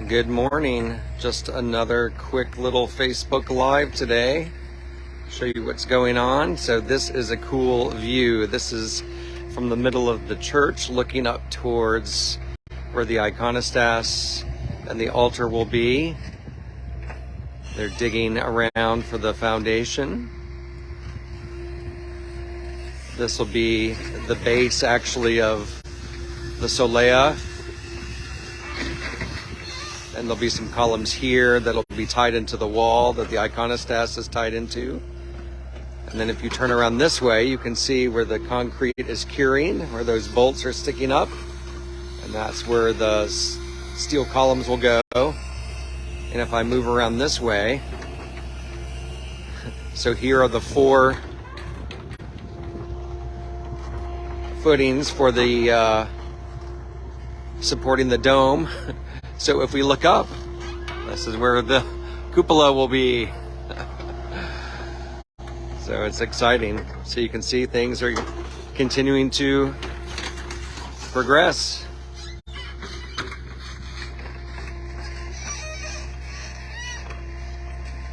Good morning. Just another quick little Facebook Live today. Show you what's going on. So this is a cool view. This is from the middle of the church looking up towards where the iconostas and the altar will be. They're digging around for the foundation. This will be the base actually of the solea. And there'll be some columns here that'll be tied into the wall that the iconostas is tied into. And then if you turn around this way, you can see where the concrete is curing, where those bolts are sticking up. And that's where the steel columns will go. And if I move around this way, so here are the 4 footings for the supporting the dome. So if we look up, this is where the cupola will be. So it's exciting. So you can see things are continuing to progress.